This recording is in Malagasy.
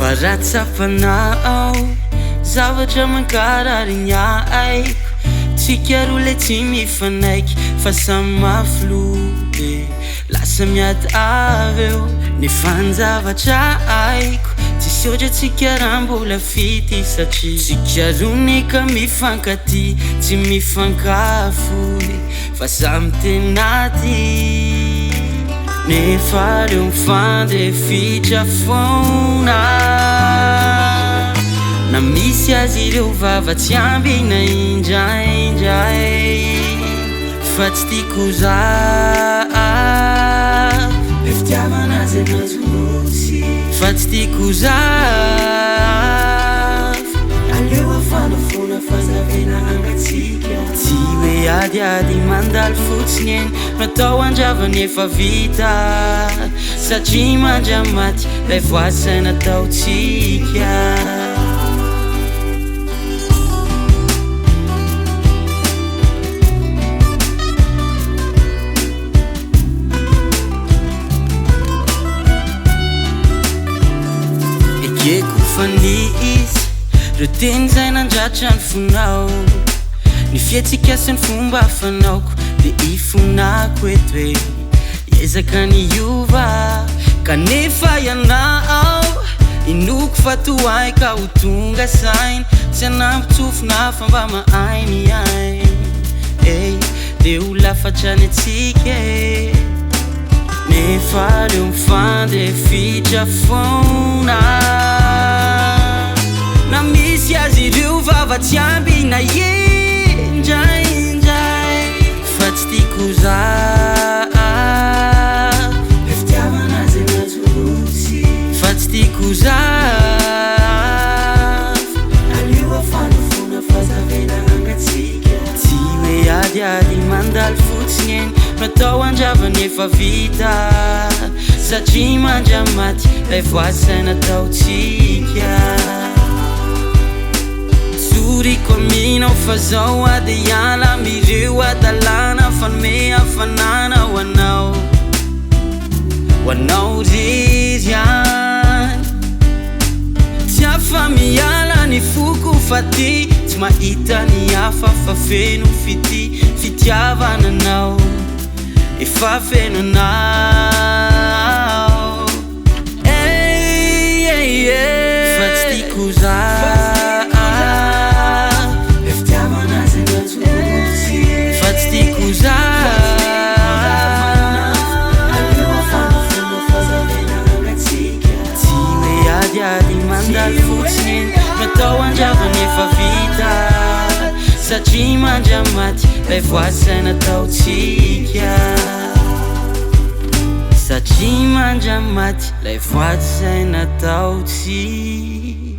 Fa ratsafanao zavatra mankarary aiko tsika roa le tsy mifanaiky fa samy mafilo lasa miady avy eo nefa ny zavatra aiko tsisy ohatra tsika raha mbola fity satria tsika roa nika mifankaty tsy mifankafoly fa samy tenaty nefa reo mifandefitra foana na misy azy ireo vava tsy ambina indraindray fa tsy tiako zafy le fitiavana azy anazy fa tsy tiako zafy aleo afanafona fazavena angatsika tsy hoe adiady mandalo fotsiny eny natao andravany efa vita satria mandramaty lay voasaina ataotsika eko fanisy reo teny zay nandratra ny fonao ny fiatsika sy ny fomba fanaoko de ifonako eto hoe ezaka niova kanefa ianao inoko fa toaika ho tonga sainy tsy anampitsofina fa mba maainy ainy de ho lafatrany atsika nefa reo mifandefitra foana na misy azy ireo vava tsy ambina indraindray fa tsy tiako zafy le fitiavana azy anazy fa tsy tiako zafy aleo afanafona fazavena angatsika tsy hoe adiady mandalo fotsiny eny natao andravany efa vita satria mandramaty lay voasaina ataotsika soriko aminao fa zao ady iala mireo adalana fanome hafanana hoanao riry any tsy afa miala ny foko fa ty tsy mahita ny hafa fa feno fitiavananao efa feno anao fa tsy tiako zafy le fitiavana azy anazy fa tsy tiako zafy aleo afanafona fazavena angatsika tsy hoe adiady mandalo fotsiny eny natao andravany efa vita satria mandramaty lay voasaina ataotsika satria mandramaty lay voasaina ataotsika